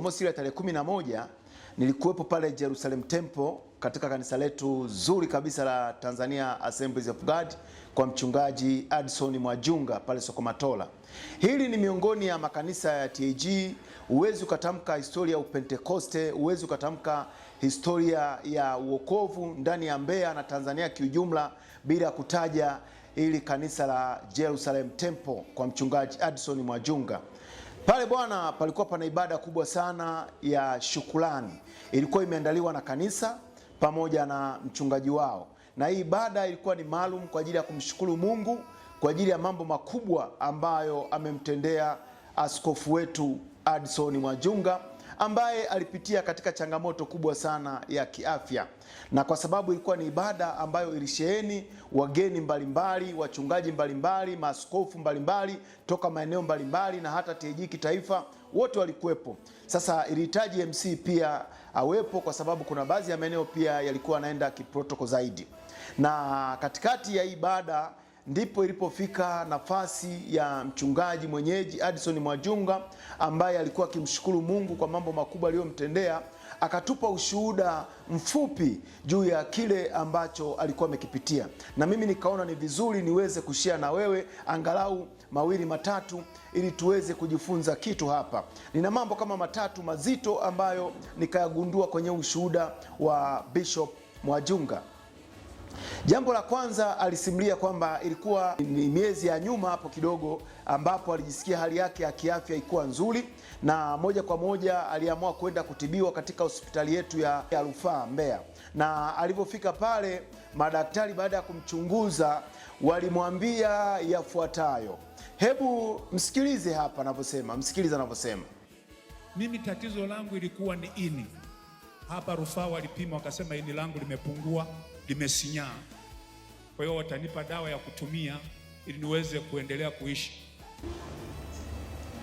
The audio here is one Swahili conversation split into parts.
Mosi ya tarehe 11 nilikuwepo pale Jerusalem Temple katika kanisa letu zuri kabisa la Tanzania Assemblies of God kwa mchungaji Addison Mwajunga pale Sokomatola. Hili ni miongoni ya makanisa ya TAG. Uwezi ukatamka historia ya Upentekoste, uwezi ukatamka historia ya uokovu ndani ya Mbeya na Tanzania kiujumla bila kutaja hili kanisa la Jerusalem Temple kwa mchungaji Addison Mwajunga. Pale bwana, palikuwa pana ibada kubwa sana ya shukrani. Ilikuwa imeandaliwa na kanisa pamoja na mchungaji wao. Na hii ibada ilikuwa ni maalum kwa ajili ya kumshukuru Mungu kwa ajili ya mambo makubwa ambayo amemtendea askofu wetu Addison Mwajunga, ambaye alipitia katika changamoto kubwa sana ya kiafya. Na kwa sababu ilikuwa ni ibada ambayo ilisheheni wageni mbalimbali, wachungaji mbalimbali, maaskofu mbalimbali toka maeneo mbalimbali na hata TAG kitaifa, wote walikuwepo. Sasa ilihitaji MC pia awepo kwa sababu kuna baadhi ya maeneo pia yalikuwa yanaenda kiprotoko zaidi. Na katikati ya ibada ndipo ilipofika nafasi ya mchungaji mwenyeji Addison Mwajunga, ambaye alikuwa akimshukuru Mungu kwa mambo makubwa aliyomtendea. Akatupa ushuhuda mfupi juu ya kile ambacho alikuwa amekipitia, na mimi nikaona ni vizuri niweze kushare na wewe angalau mawili matatu ili tuweze kujifunza kitu hapa. Nina mambo kama matatu mazito ambayo nikayagundua kwenye ushuhuda wa Bishop Mwajunga. Jambo la kwanza, alisimulia kwamba ilikuwa ni miezi ya nyuma hapo kidogo ambapo alijisikia hali yake ya kiafya ikuwa nzuri, na moja kwa moja aliamua kwenda kutibiwa katika hospitali yetu ya Rufaa Mbeya. Na alipofika pale, madaktari baada ya kumchunguza walimwambia yafuatayo. Hebu msikilize hapa anavyosema, msikilize anavyosema. Mimi tatizo langu ilikuwa ni ini. Hapa Rufaa walipima wakasema ini langu limepungua, limesinyaa. Kwa hiyo watanipa dawa ya kutumia ili niweze kuendelea kuishi.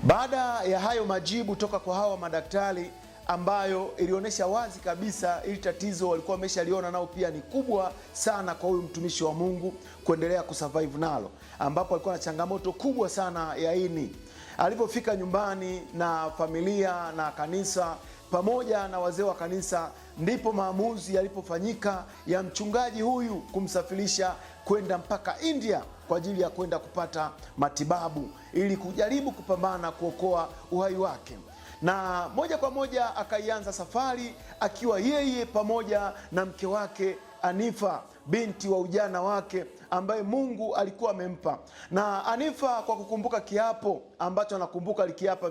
Baada ya hayo majibu toka kwa hawa madaktari, ambayo ilionyesha wazi kabisa ili tatizo walikuwa wameshaliona nao pia ni kubwa sana kwa huyu mtumishi wa Mungu kuendelea kusurvive nalo, ambapo alikuwa na changamoto kubwa sana ya ini. Alipofika nyumbani na familia na kanisa pamoja na wazee wa kanisa, ndipo maamuzi yalipofanyika ya mchungaji huyu kumsafirisha kwenda mpaka India kwa ajili ya kwenda kupata matibabu ili kujaribu kupambana kuokoa uhai wake. Na moja kwa moja akaianza safari akiwa yeye pamoja na mke wake Anifa, binti wa ujana wake ambaye Mungu alikuwa amempa. Na Anifa, kwa kukumbuka kiapo ambacho anakumbuka alikiapa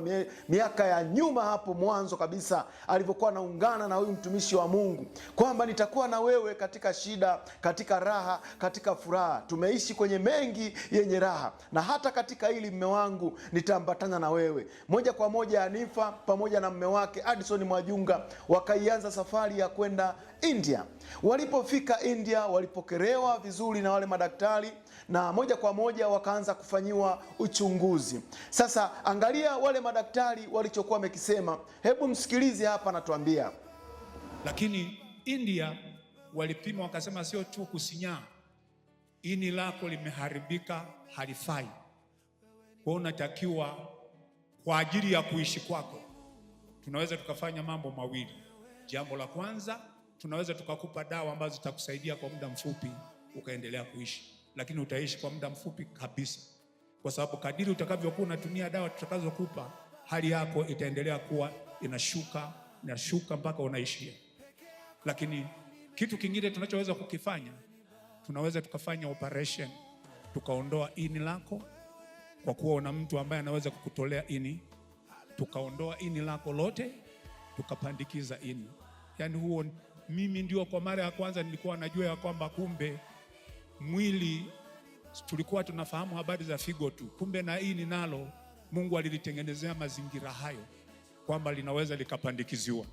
miaka ya nyuma hapo mwanzo kabisa alivyokuwa anaungana na huyu mtumishi wa Mungu kwamba nitakuwa na wewe katika shida, katika raha, katika furaha. Tumeishi kwenye mengi yenye raha, na hata katika hili mme wangu nitaambatana na wewe. Moja kwa moja Anifa pamoja na mme wake Addison Mwajunga wakaianza safari ya kwenda India. Walipofika India walipokelewa vizuri na wale madaktari, na moja kwa moja wakaanza kufanyiwa uchunguzi. Sasa angalia wale madaktari walichokuwa wamekisema. Hebu msikilize hapa anatuambia. Lakini India walipima wakasema sio tu kusinyaa, ini lako limeharibika, halifai. Kwa unatakiwa kwa ajili ya kuishi kwako tunaweza tukafanya mambo mawili. Jambo la kwanza, tunaweza tukakupa dawa ambazo zitakusaidia kwa muda mfupi ukaendelea kuishi, lakini utaishi kwa muda mfupi kabisa, kwa sababu kadiri utakavyokuwa unatumia dawa tutakazokupa, hali yako itaendelea kuwa inashuka mpaka unaishia. Lakini kitu kingine tunachoweza kukifanya, tunaweza tukafanya operation, tukaondoa ini lako, kwa kuwa una mtu ambaye anaweza kukutolea ini, tukaondoa ini lako lote, tukapandikiza ini. Yani huo, mimi ndio kwa mara ya kwanza nilikuwa najua ya kwamba kumbe mwili, tulikuwa tunafahamu habari za figo tu, kumbe na ini nalo Mungu alilitengenezea mazingira hayo kwamba linaweza likapandikiziwa.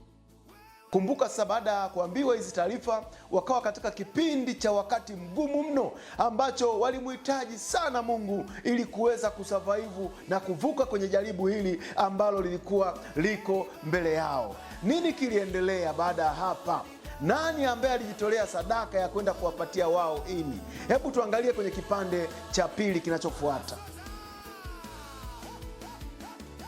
Kumbuka sasa, baada ya kuambiwa hizi taarifa, wakawa katika kipindi cha wakati mgumu mno ambacho walimhitaji sana Mungu ili kuweza kusurvive na kuvuka kwenye jaribu hili ambalo lilikuwa liko mbele yao. Nini kiliendelea baada ya hapa? Nani ambaye alijitolea sadaka ya kwenda kuwapatia wao ini? Hebu tuangalie kwenye kipande cha pili kinachofuata.